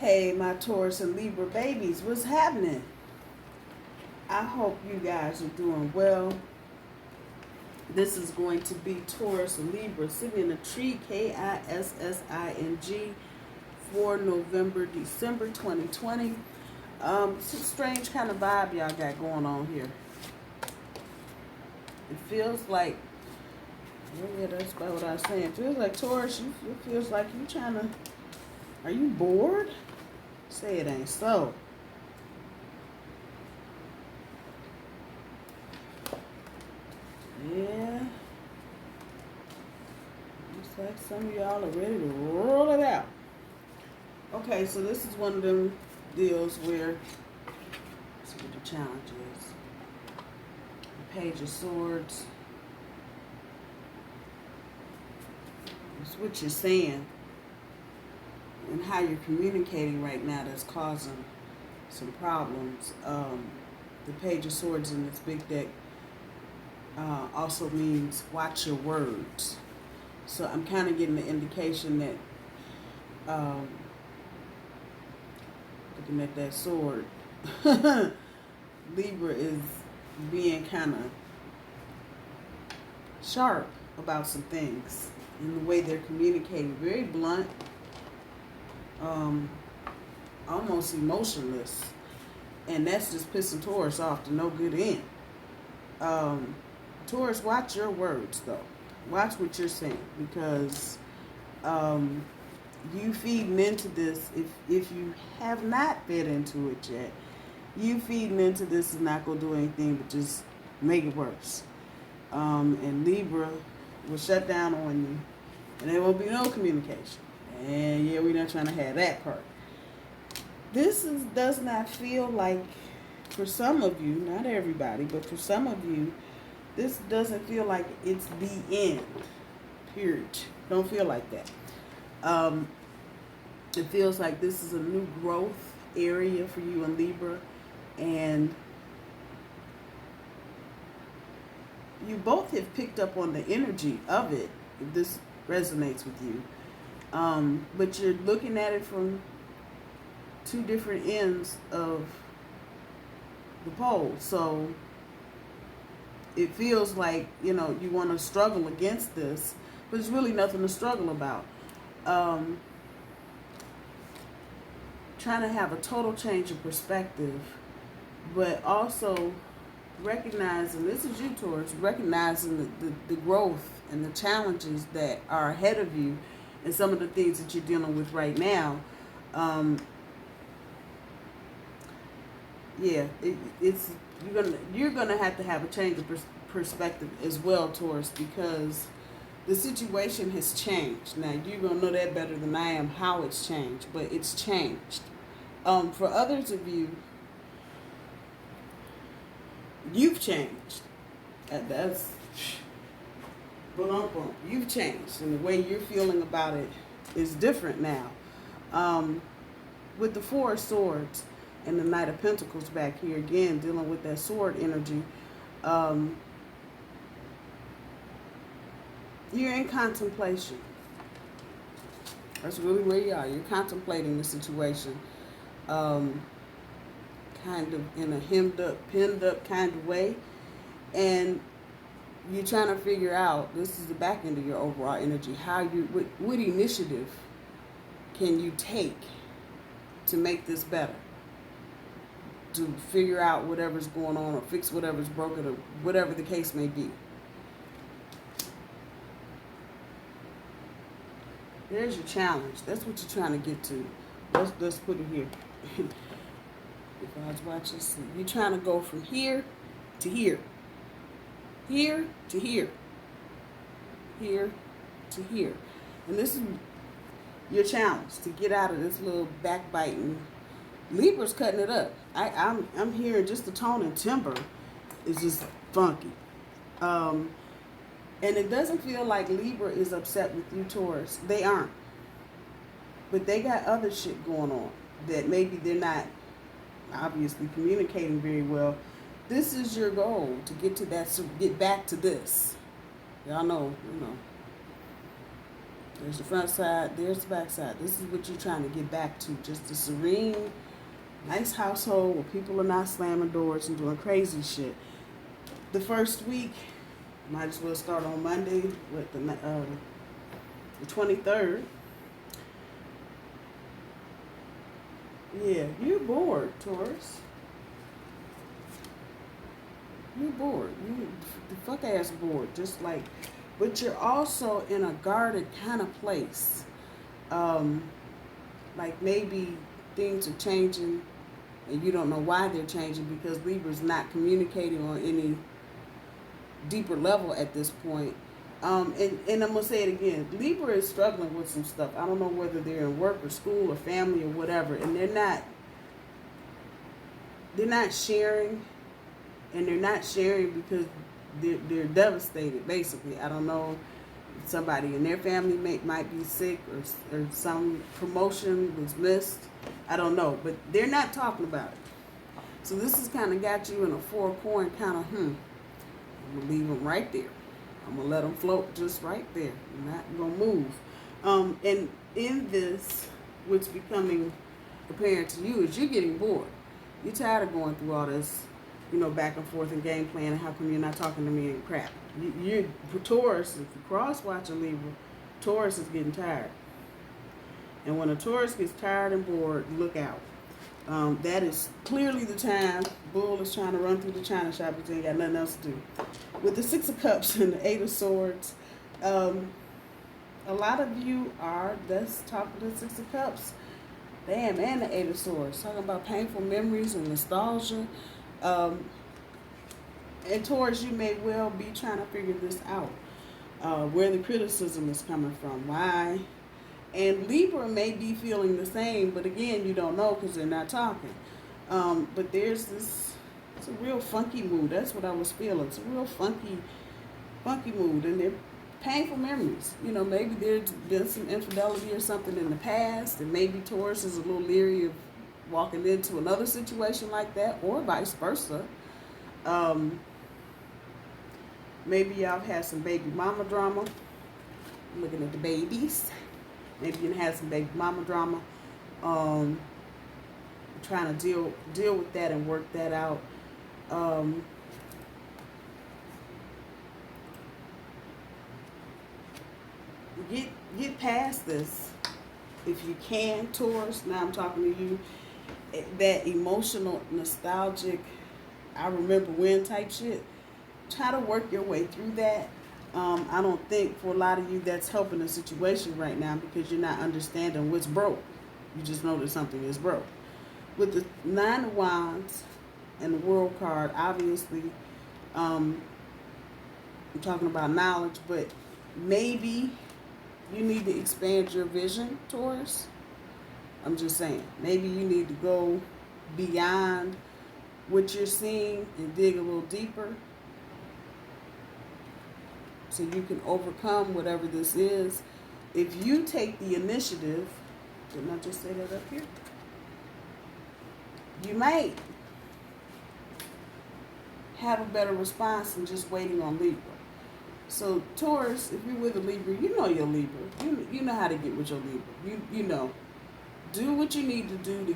Hey, my Taurus and Libra babies, what's happening? I hope you guys are doing well. This is going to be Taurus and Libra sitting in a tree, KISSING, for November, December 2020. It's a strange kind of vibe y'all got going on here. It feels like, yeah, that's about what I was saying. It feels like Taurus, it feels like you trying to, are you bored? Say it ain't so. Yeah. Looks like some of y'all are ready to roll it out. Okay, so this is one of them deals where, let's see what the challenge is. The Page of Swords. It's what you're saying and how you're communicating right now that's causing some problems. The Page of Swords in this big deck also means watch your words. So I'm kind of getting the indication that looking at that sword, Libra is being kind of sharp about some things in the way they're communicating, very blunt, almost emotionless, and that's just pissing Taurus off to no good end. Taurus, watch your words though. Watch what you're saying, because you feeding into this, if you have not fed into it yet, you feeding into this is not going to do anything but just make it worse. And Libra will shut down on you, and there will be no communication. And yeah, we're not trying to have that part. This does not feel like, for some of you, not everybody, but for some of you, this doesn't feel like it's the end, period. Don't feel like that. It feels like this is a new growth area for you in Libra, and you both have picked up on the energy of it, if this resonates with you. But you're looking at it from two different ends of the pole. So it feels like, you know, you want to struggle against this, but there's really nothing to struggle about. Trying to have a total change of perspective, but also recognizing, this is you, Taurus, recognizing the growth and the challenges that are ahead of you and some of the things that you're dealing with right now. Yeah, you're gonna have to have a change of perspective as well, Taurus, because the situation has changed. Now, you're gonna know that better than I am how it's changed, but it's changed. For others of you, you've changed. That's you've changed, and the way you're feeling about it is different now. With the Four of Swords and the Knight of Pentacles back here again, dealing with that sword energy, you're in contemplation. That's really where you are. You're contemplating the situation, kind of in a hemmed up, pinned up kind of way, and you're trying to figure out, this is the back end of your overall energy, how what initiative can you take to make this better, to figure out whatever's going on or fix whatever's broken or whatever the case may be. There's your challenge. That's what you're trying to get to. Let's put it here. If I was watching, see, you're trying to go from here to here. Here to here. Here to here. And this is your challenge, to get out of this little backbiting. Libra's cutting it up. I'm hearing just the tone and timbre is just funky. And it doesn't feel like Libra is upset with you, Taurus. They aren't. But they got other shit going on that maybe they're not obviously communicating very well. This is your goal, to get to that, so get back to this. Y'all know, you know. There's the front side, there's the back side. This is what you're trying to get back to. Just a serene, nice household where people are not slamming doors and doing crazy shit. The first week, might as well start on Monday with the 23rd. Yeah, you're bored, Taurus. You're bored. You the fuck ass bored. Just like, but you're also in a guarded kind of place. Like maybe things are changing and you don't know why they're changing because Libra's not communicating on any deeper level at this point. And I'm gonna say it again. Libra is struggling with some stuff. I don't know whether they're in work or school or family or whatever, and they're not sharing, and they're not sharing because they're devastated. Basically, I don't know. Somebody in their family might be sick or some promotion was missed. I don't know, but they're not talking about it. So this has kind of got you in a four-coin kind of I'm gonna leave them right there. I'm going to let them float just right there. I'm not going to move. And in this, what's becoming apparent to you is you're getting bored. You're tired of going through all this, back and forth and game plan. And how come you're not talking to me and crap? You're Taurus, if you cross-watch a Libra, Taurus is getting tired. And when a Taurus gets tired and bored, look out. That is clearly the time. Bull is trying to run through the china shop because he ain't got nothing else to do. With the Six of Cups and the Eight of Swords, a lot of you are, let's talk about the Six of Cups. Damn, and the Eight of Swords. Talking about painful memories and nostalgia. And Taurus, you may well be trying to figure this out. Where the criticism is coming from. Why? And Libra may be feeling the same, but again, you don't know because they're not talking. But there's this, it's a real funky mood. That's what I was feeling. It's a real funky mood. And they're painful memories. Maybe there's been some infidelity or something in the past, and maybe Taurus is a little leery of walking into another situation like that, or vice versa. Maybe y'all have had some baby mama drama. I'm looking at the babies. Maybe you had some baby mama drama. Trying to deal with that and work that out. Get past this if you can, Taurus. Now I'm talking to you. That emotional, nostalgic, I remember when type shit. Try to work your way through that. I don't think for a lot of you that's helping the situation right now because you're not understanding what's broke. You just know that something is broke. With the Nine of Wands and the World card, obviously, I'm talking about knowledge, but maybe you need to expand your vision, Taurus. I'm just saying, maybe you need to go beyond what you're seeing and dig a little deeper so you can overcome whatever this is. If you take the initiative, didn't I just say that up here? You might have a better response than just waiting on Libra. So Taurus, if you're with a Libra, you know your Libra. You know how to get with your Libra. You know. Do what you need to do to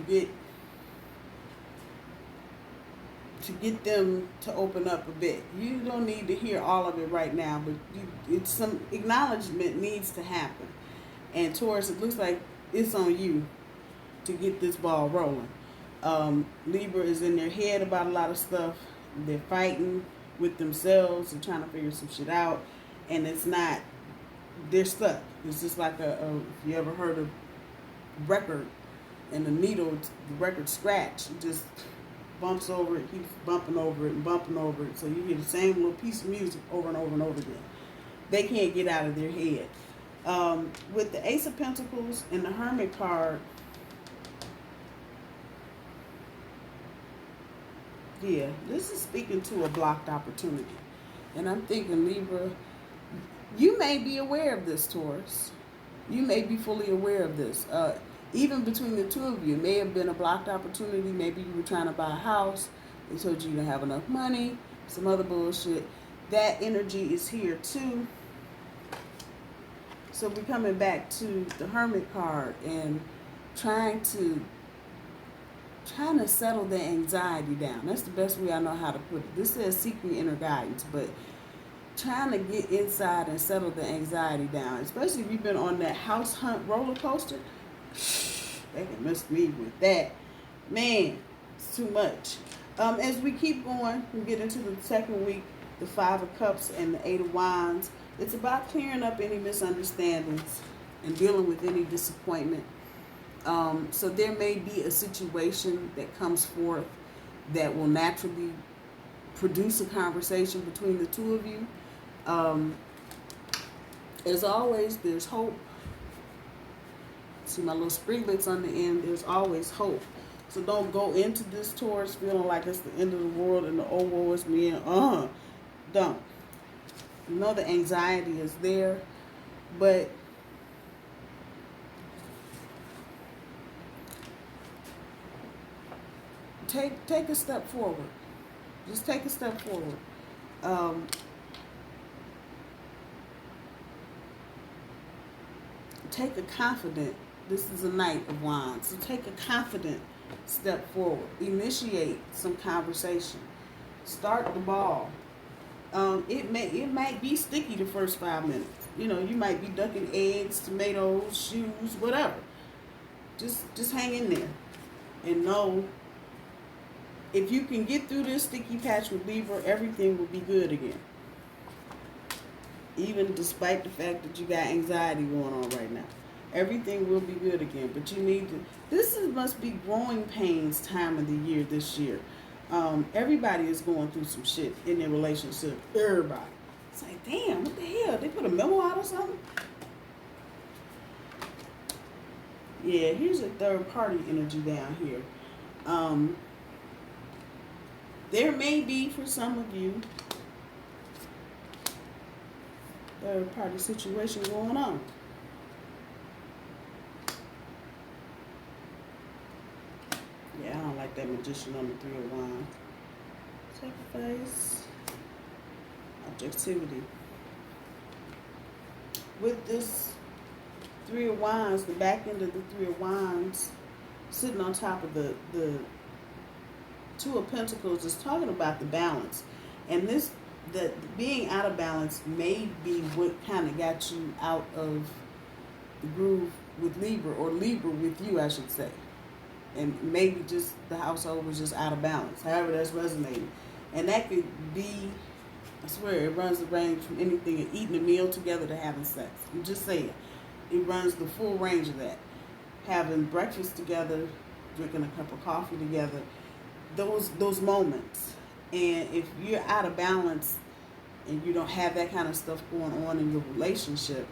get them to open up a bit. You don't need to hear all of it right now, but it's some acknowledgement needs to happen. And Taurus, it looks like it's on you to get this ball rolling. Libra is in their head about a lot of stuff. They're fighting with themselves and trying to figure some shit out, and it's not, they're stuck. It's just like if you ever heard of record and the needle, the record scratch, it just bumps over it, keeps bumping over it and bumping over it, so you hear the same little piece of music over and over and over again. They can't get out of their head. With the Ace of Pentacles and the Hermit card, yeah, this is speaking to a blocked opportunity. And I'm thinking, Libra, you may be aware of this, Taurus. You may be fully aware of this. Even between the two of you, it may have been a blocked opportunity. Maybe you were trying to buy a house. They told you you didn't have enough money. Some other bullshit. That energy is here too. So we're coming back to the Hermit card and trying to settle the anxiety down. That's the best way I know how to put it. This says seeking inner guidance, but trying to get inside and settle the anxiety down, especially if you've been on that house hunt roller coaster. They can miss me with that. Man, it's too much. As we keep going, we get into the second week, the 5 of Cups and the 8 of Wands. It's about clearing up any misunderstandings and dealing with any disappointment. So there may be a situation that comes forth that will naturally produce a conversation between the two of you. As always, there's hope. See my little spriglets on the end. There's always hope. So don't go into this Taurus feeling like it's the end of the world and the oh woe is me and don't. You know the anxiety is there, but take a step forward. Just take a step forward. Take a confident, this is a Knight of Wands, so take a confident step forward. Initiate some conversation. Start the ball. It might be sticky the first 5 minutes. You know, you might be ducking eggs, tomatoes, shoes, whatever. Just hang in there and know if you can get through this sticky patch with Libra, everything will be good again. Even despite the fact that you got anxiety going on right now. Everything will be good again. But you need to, must be growing pains time of the year this year. Everybody is going through some shit in their relationship. Everybody. It's like, damn, what the hell? They put a memo out or something? Yeah, here's a third party energy down here. There may be, for some of you, third party situation going on. Yeah, I don't like that Magician on the 3 of Wands. Sacrifice. Objectivity. With this 3 of Wands, the back end of the 3 of Wands, sitting on top of the 2 of Pentacles is talking about the balance. And the being out of balance may be what kind of got you out of the groove with Libra, or Libra with you, I should say. And maybe just the household was just out of balance, however that's resonating. And that could be, I swear, it runs the range from anything of eating a meal together to having sex. I'm just saying. It runs the full range of that. Having breakfast together, drinking a cup of coffee together, those moments. And if you're out of balance and you don't have that kind of stuff going on in your relationship,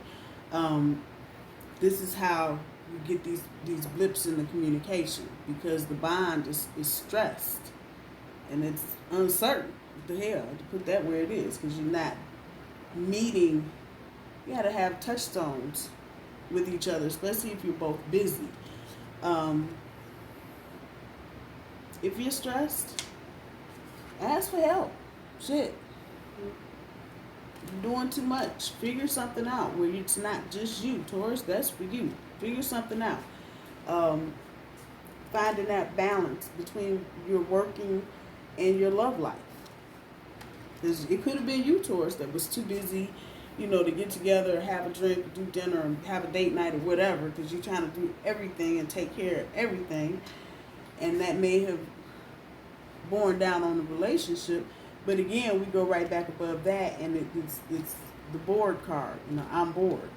this is how you get these blips in the communication, because the bond is stressed and it's uncertain. What the hell? To put that where it is, because you're not meeting. You got to have touchstones with each other, especially if you're both busy. If you're stressed, ask for help. Shit. You're doing too much. Figure something out where it's not just you, Taurus. That's for you. Figure something out. Finding that balance between your working and your love life. Because it could have been you, Taurus, that was too busy, to get together, have a drink, do dinner, and have a date night or whatever, because you're trying to do everything and take care of everything. And that may have borne down on the relationship. But again, we go right back above that, and it's the bored card. I'm bored.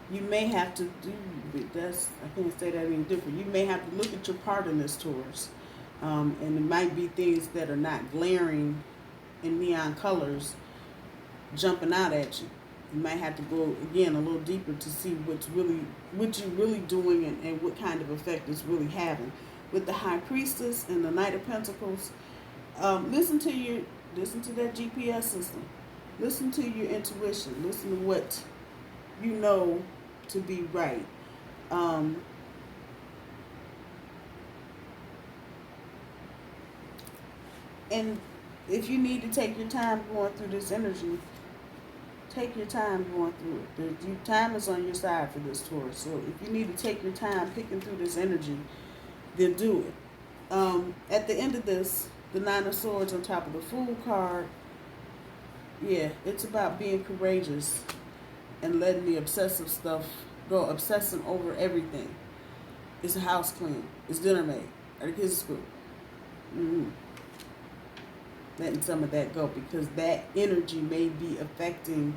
You may have to I can't say that any different. You may have to look at your part in this, Taurus. And it might be things that are not glaring in neon colors jumping out at you. You might have to go, again, a little deeper to see what you're really doing and what kind of effect it's really having. With the High Priestess and the Knight of Pentacles, listen to that GPS system. Listen to your intuition. Listen to what you know to be right. And if you need to take your time going through this energy, take your time going through it. The time is on your side for this, Taurus. So if you need to take your time picking through this energy, then do it. At the end of this, the Nine of Swords on top of the Fool card, yeah, it's about being courageous and letting the obsessive stuff go, obsessing over everything. It's a house clean. It's dinner made. Or the kids at school. Letting some of that go, because that energy may be affecting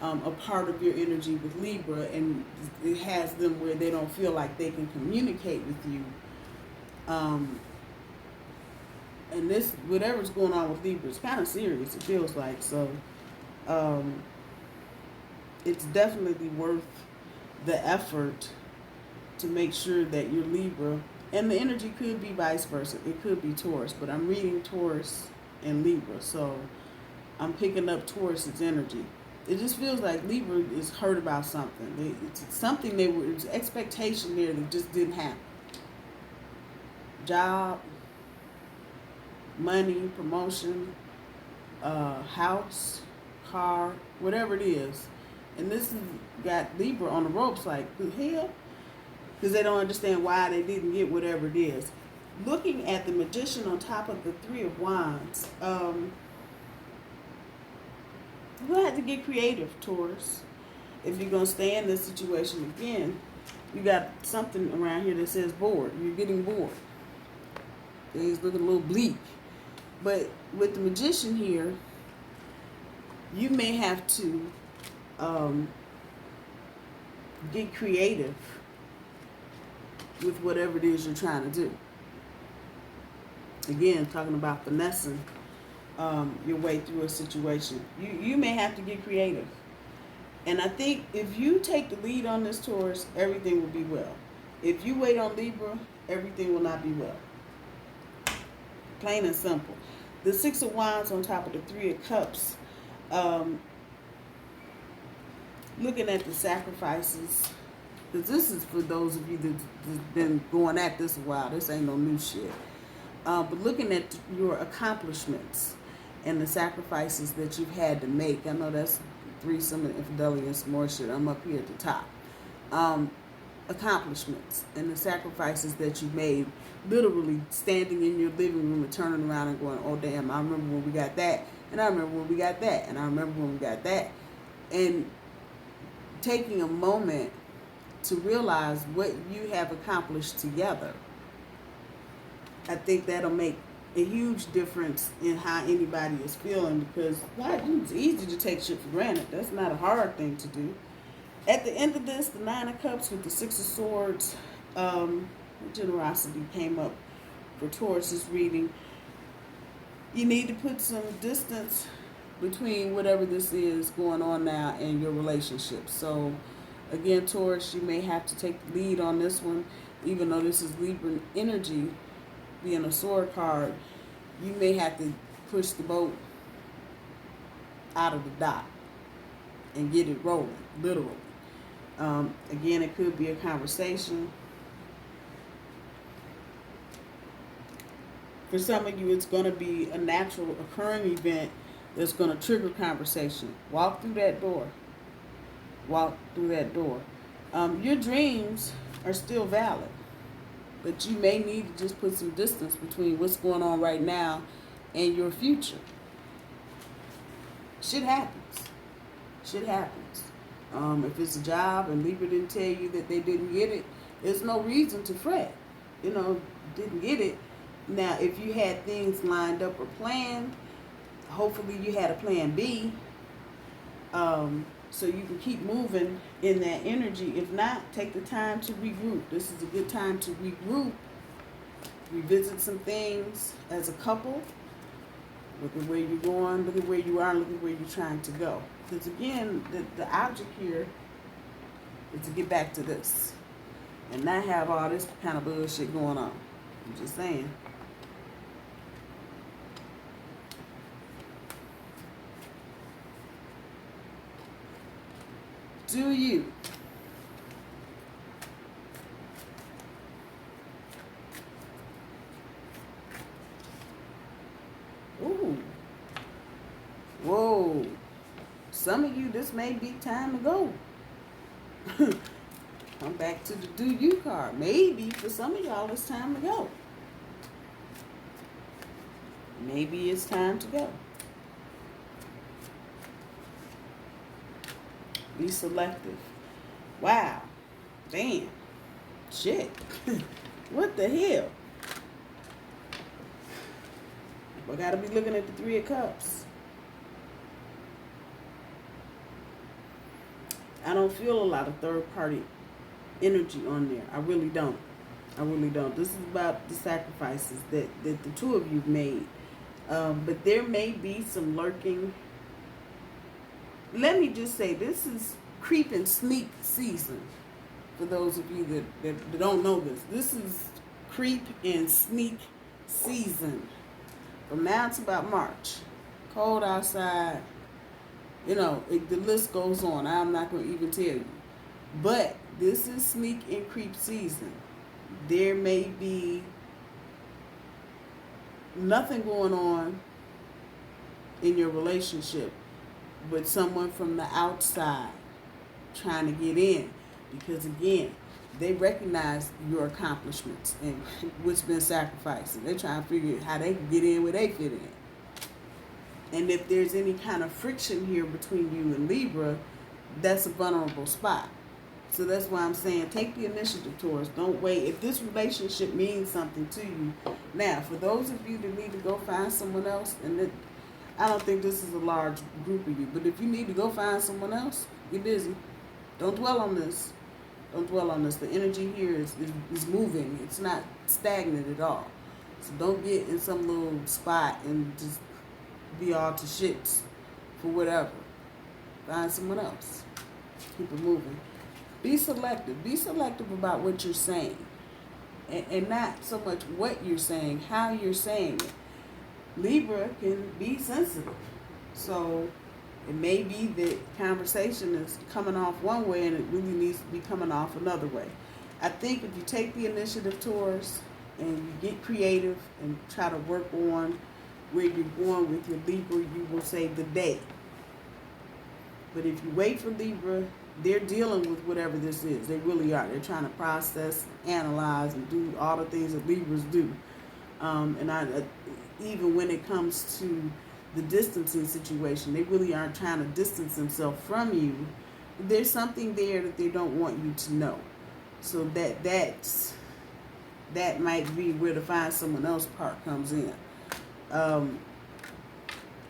a part of your energy with Libra, and it has them where they don't feel like they can communicate with you. And this, whatever's going on with Libra, is kind of serious, it feels like. So it's definitely worth the effort to make sure that you're Libra. And the energy could be vice versa. It could be Taurus, but I'm reading Taurus and Libra, so I'm picking up Taurus's energy. It just feels like Libra is hurt about something. It's something it's expectation there that just didn't happen. Job, money, promotion, house, car, whatever it is. And this has got Libra on the ropes, like, the hell? Because they don't understand why they didn't get whatever it is. Looking at the Magician on top of the Three of Wands, you're going to have to get creative, Taurus. If you're going to stay in this situation again, you got something around here that says bored. You're getting bored. Things looking a little bleak. But with the Magician here, you may have to get creative with whatever it is you're trying to do. Again, talking about finessing your way through a situation. You may have to get creative. And I think if you take the lead on this, Taurus, everything will be well. If you wait on Libra, everything will not be well. Plain and simple. The Six of Wands on top of the Three of Cups. Looking at the sacrifices. Because this is for those of you that's been going at this a while. This ain't no new shit. But looking at your accomplishments and the sacrifices that you've had to make. I know that's threesome and infidelity and some more shit. I'm up here at the top. Accomplishments and the sacrifices that you made. Literally standing in your living room and turning around and going, oh damn, I remember when we got that. And I remember when we got that. And I remember when we got that. And taking a moment to realize what you have accomplished together. I think that'll make a huge difference in how anybody is feeling, because it's easy to take shit for granted. That's not a hard thing to do. At the end of this, the Nine of Cups with the Six of Swords, generosity came up for Taurus's reading. You need to put some distance between whatever this is going on now and your relationship. So again, Taurus, you may have to take the lead on this one, even though this is Libra energy, being a sword card. You may have to push the boat out of the dock and get it rolling, literally. Again, it could be a conversation. For some of you, it's going to be a natural occurring event that's going to trigger conversation. Walk through that door. Walk through that door. Your dreams are still valid, but you may need to just put some distance between what's going on right now and your future. Shit happens. Shit happens. If it's a job and Libra didn't tell you that they didn't get it, there's no reason to fret. Didn't get it. Now, if you had things lined up or planned, hopefully you had a plan B, so you can keep moving in that energy. If not, take the time to regroup. This is a good time to regroup, revisit some things as a couple. Look at where you're going, look at where you are, and look at where you're trying to go. Because again, the object here is to get back to this and not have all this kind of bullshit going on. I'm just saying. Do you? of you, this may be time to go. Come back to the do you card. Maybe for some of y'all, it's time to go. Maybe it's time to go. Be selective. Wow. Damn. Shit. What the hell? We gotta be looking at the Three of Cups. I don't feel a lot of third-party energy on there. I really don't. I really don't. This is about the sacrifices that the two of you made. But there may be some lurking. Let me just say, this is creep and sneak season. For those of you that don't know this. This is creep and sneak season. From now to about March. Cold outside. You know, the list goes on. I'm not going to even tell you. But this is sneak and creep season. There may be nothing going on in your relationship with someone from the outside trying to get in. Because again, they recognize your accomplishments and what's been sacrificed. And they're trying to figure out how they can get in where they fit in. And if there's any kind of friction here between you and Libra, that's a vulnerable spot. So that's why I'm saying take the initiative, Taurus. Don't wait. If this relationship means something to you. Now, for those of you that need to go find someone else, and I don't think this is a large group of you, but if you need to go find someone else, get busy. Don't dwell on this. Don't dwell on this. The energy here is moving. It's not stagnant at all. So don't get in some little spot and just be all to shits for whatever. Find someone else. Keep it moving. Be selective. Be selective about what you're saying. And not so much what you're saying, how you're saying it. Libra can be sensitive. So it may be that conversation is coming off one way and it really needs to be coming off another way. I think if you take the initiative, Taurus, and you get creative and try to work on where you're going with your Libra, you will save the day. But if you wait for Libra, they're dealing with whatever this is. They really are. They're trying to process, analyze, and do all the things that Libras do. Even when it comes to the distancing situation, they really aren't trying to distance themselves from you. There's something there that they don't want you to know. So that might be where the find someone else part comes in.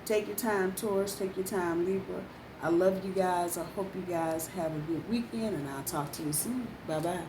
Take your time, Taurus. Take your time, Libra. I love you guys. I hope you guys have a good weekend, and I'll talk to you soon. Bye-bye.